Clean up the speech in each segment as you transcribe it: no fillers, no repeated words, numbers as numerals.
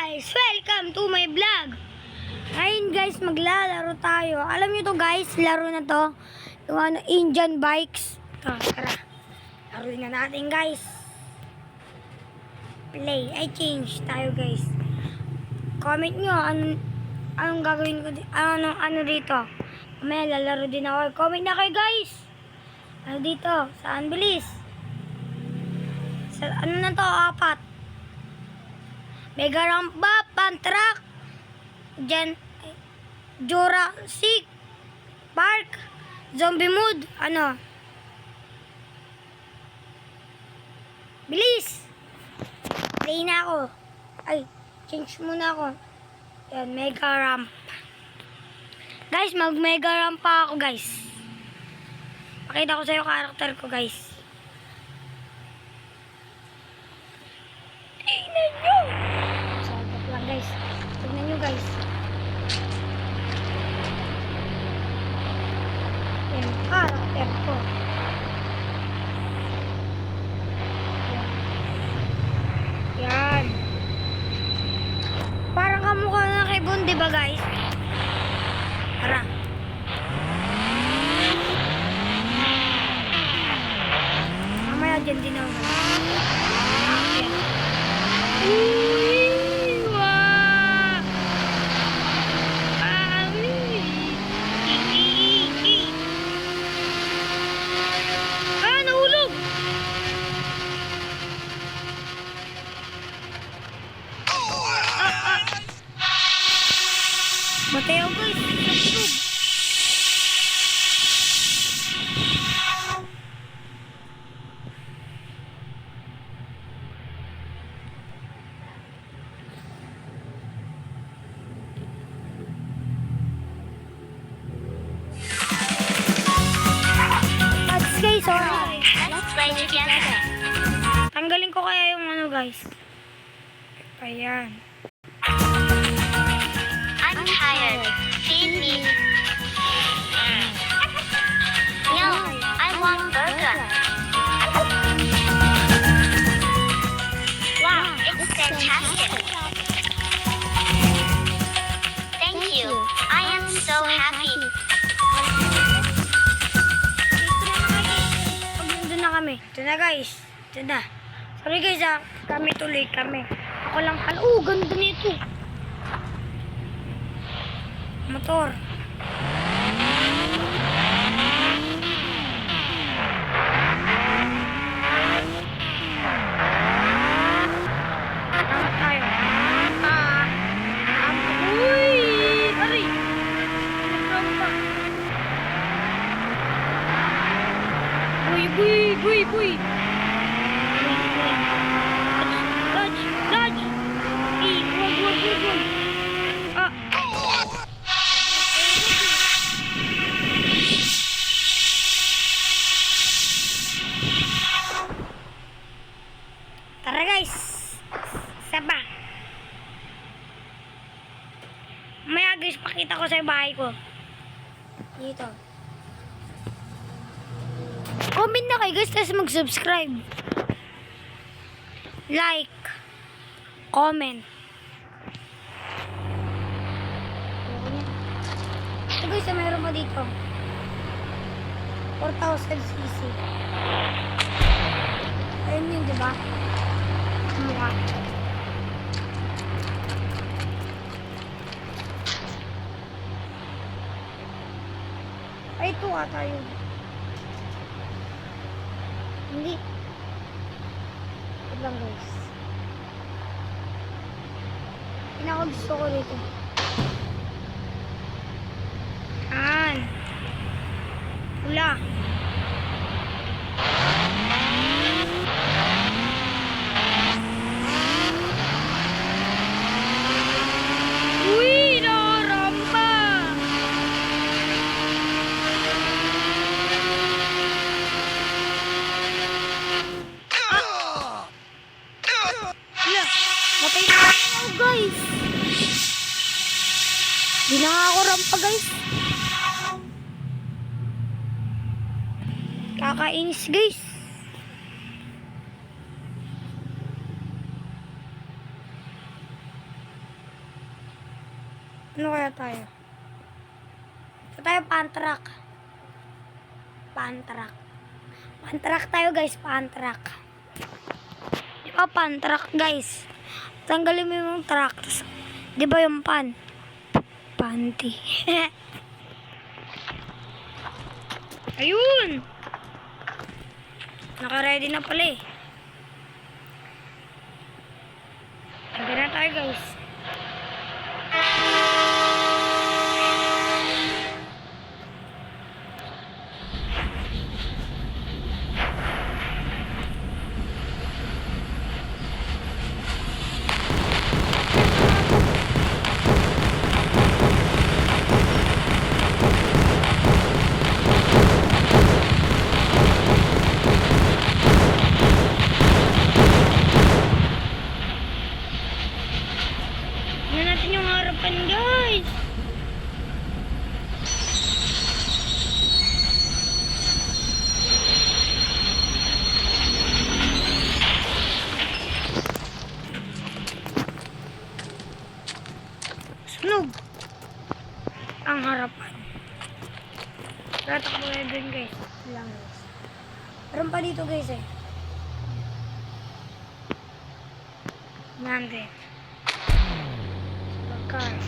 guys! Welcome to my vlog! Ngayon guys, maglalaro tayo. Alam nyo to guys, laro na to. Yung Indian bikes. Ito, tara. Laruin na natin guys. Play. I change tayo guys. Comment nyo anong gagawin ko ano dito. Mamaya lalaro din ako. Comment na kayo guys. Ano dito? Saan? Bilis. Ano na to? 4. Mega rampa, Pantrack, Jurassic Park, Zombie Mood, bilis! Play na ako. Ay, change muna ako. Yan, mega ramp. Guys, mag-mega ramp pa ako, guys. Pakita ko sa'yo karakter ko, guys. Tingnan nyo! Sabak lang, guys. Tingnan nyo, guys. Yan, karakter ko. Yan. Parang kamukha na kay Bon, diba, guys? Tara. Mamaya dyan din ako. Yan. Uy! Wow! Nahulog! Matay ako guys! Nahulog! Guys, sorry. Let's play together. Tanggalin ko kaya yung guys. Ayan. I'm tired. Feed me. No, I want burger. Wow, it's fantastic. Thank you. I am so happy. Doon na kami. Ito na guys. Ito na. Sorry guys kami tuloy kami. Ako lang pala. Oh, ganda nito. Motor. Tama tayo. Uy! Aray! Nagrampa. Uy! Dodge! Wag. Tara guys! Saba! Maya guys, pakita ko sa bahay ko. Dito. Comment na kayo guys, tapos mag-subscribe. Like. Comment. Ito guys, mayroon pa dito. 4,000cc. Ayun yun, diba? Mukha. Ay, ito ata yun. Hindi. Wait lang guys. Pinakagusto ko dito. Yan. Pula. Uy! Nakarampa! Wala. Matay na ako guys. Di na nga ako rampa guys. Kakainis guys. Ano kaya tayo? So tayo pantrak. Pantrak. Pantrak tayo guys, pantrak. Di ba pantrak guys? Tanggalin mo yung track. Di ba yung pan? Panty. Ayun! Naka-ready na pala eh. Ready na tayo guys. Tingnan natin yung harapan guys. Sunog. Ang harapan. Kaya takbo na dun guys. Lang guys. Meron pa dito guys eh. Nandun. Cars.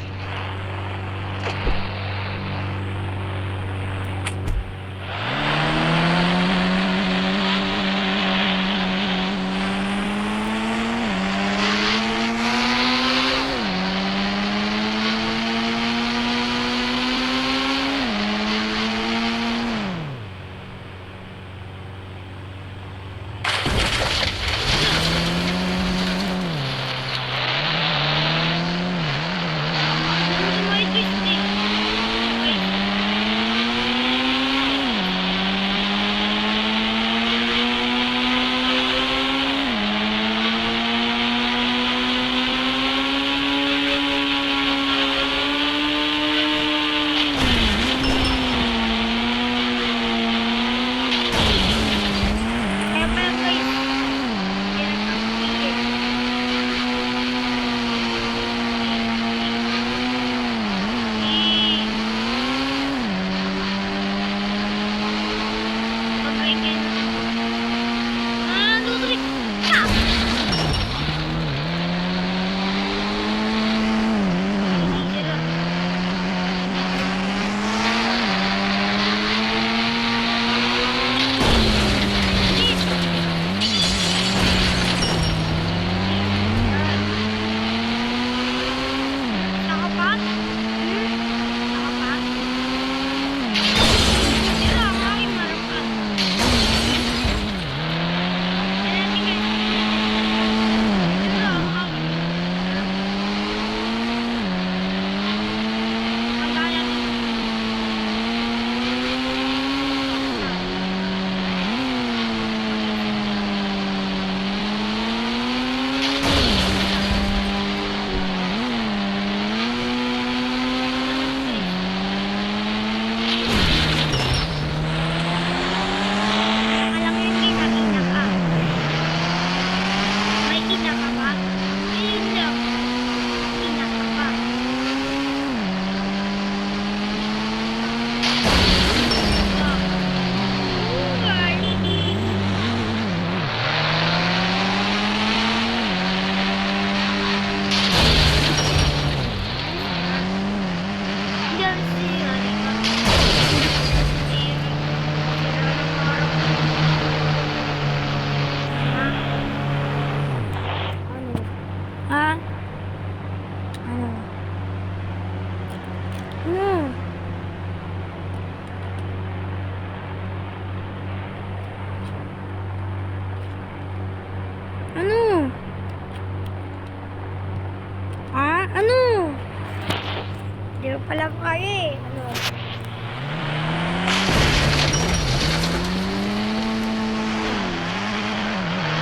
Di ko pala kaya eh. Ano?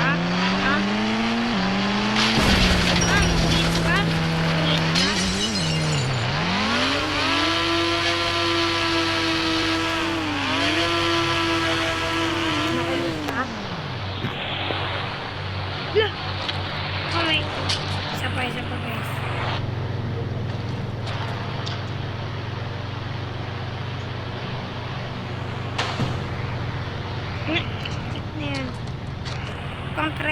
Ha? Ha? Ulit ba? Ulit ba? Nakulit ba? Lah! Oh my. Isa pa guys.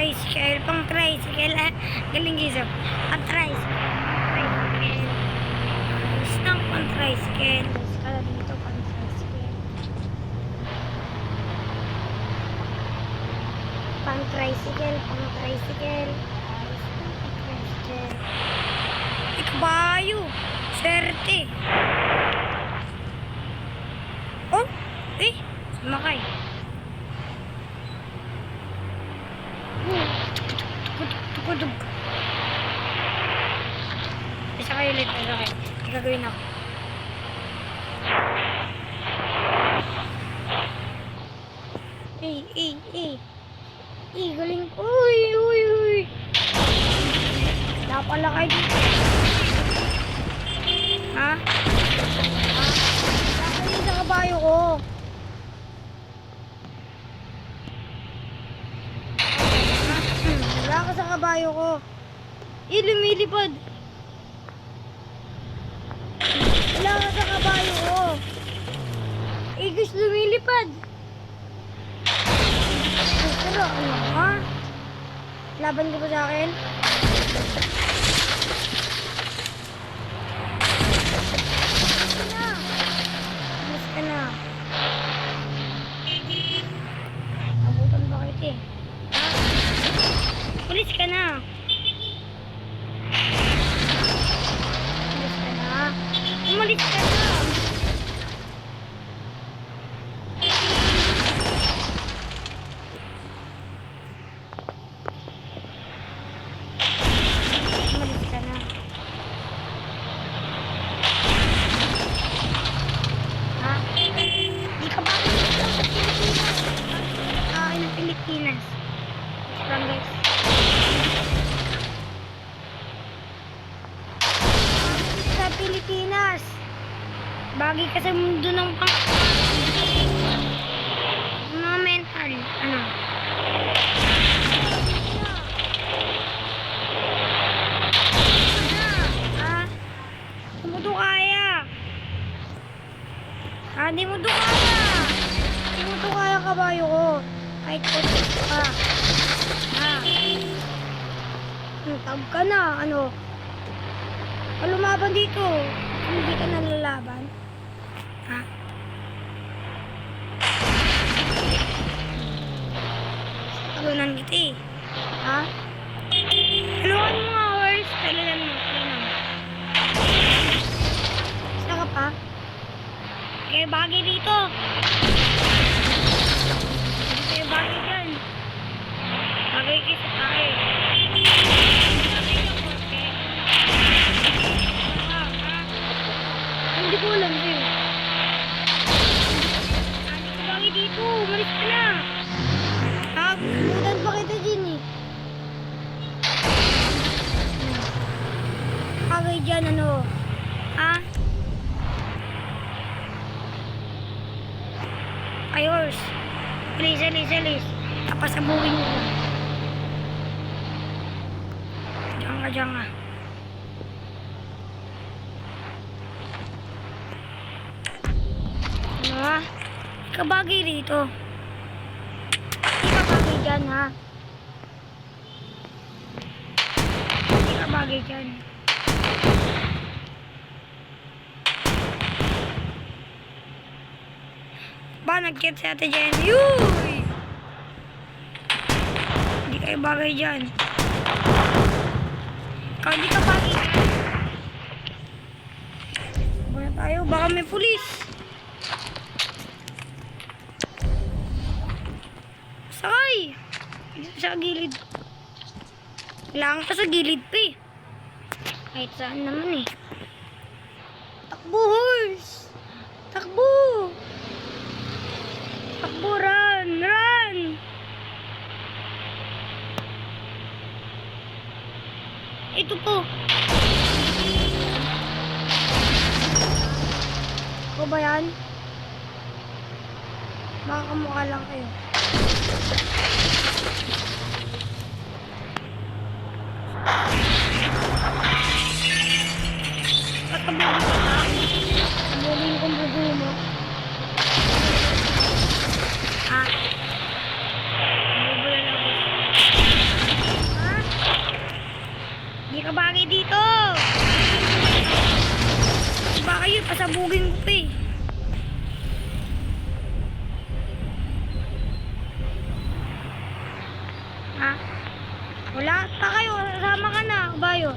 tricycle, pang tricycle. Galing guys, oh. Pang tricycle. Ayos ng pang tricycle. Ayos ka na dito, pang tricycle. Pang tricycle, pang tricycle. Ayos ng pang tricycle. Ikabayo. Swerte. Oh, sumakay. Tukudug. Isa kayo ulit. Okay. Gagawin ako. Galing. Uy. Napala kayo dito. Ha? Nakali sa kabayo ko. Wala ka sa kabayo ko. Lumilipad. Wala ka sa kabayo ko. Guys, lumilipad. Pero ano ha? Laban ka ba sa akin? Alis ka na. Abutan ba kita eh? Alis ka na. Alis ka na. Umalis ka na. Umalis ka na. Ha? Di ka ba sa Pilipinas? Ng Pilipinas. Lang guys. Sa Pilipinas. Bagay ka sa mundo ng mga mental. Ano? Di mo to kaya. Di mo to kaya. Di mo to kaya kabayo ko. Kahit putik ka. Tag ka na. Ano? Lumaban dito. Hindi ka na lalaban. Ha? Talunan kita eh. Ha? Talunan mo nga, horse. Talunan mo. Basta ka pa? Kaya bagay dito. Kaya bagay dyan. Bagay kayo sa tayo. Hindi ko alam sa'yo. Bagay dito. Umalis ka na. Butan pa kita dyan eh. Bagay dyan ano. Ha? Ayos. Alis. Tapasabuhin mo. Diyan ka. Ano ha? Kabagay dito. Hindi kabagay dyan ha. Hindi kabagay dyan. Ba, nag-chat si Ate Jen. Yuy! Hindi kayo bagay dyan. Ikaw hindi ka bagay dyan. Baka tayo, baka may pulis. Sakay! Dito sa gilid. Kailangan pa sa gilid pa eh. Kahit saan naman eh. Takbo, horse! Takbo! Takbo, run! Ito po. Ako ba yan? Baka kamukha lang kayo. Kabulin kong bugo mo. Ha? Bubulan ako. Hindi ka bagay dito. Baka yun, pasabugin ko pa eh. Ha? Wala pa kayo. Sama ka na. Bayo.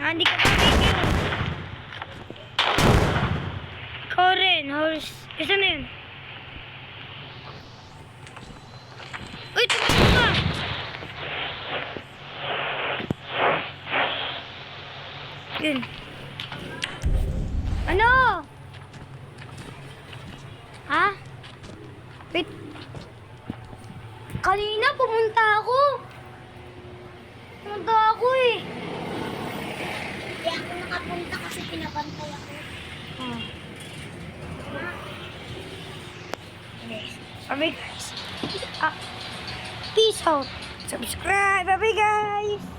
Hindi ka pagigil. Ikaw rin, horse. Isa na yun. Uy, tumakbo ka! Yun. Ano? Ha? Wait. Kanina pumunta ako. Pumunta ako eh. Hindi ako nakapunta kasi pinabantay ako. Oh. Bye guys. Peace out. Subscribe. Bye guys.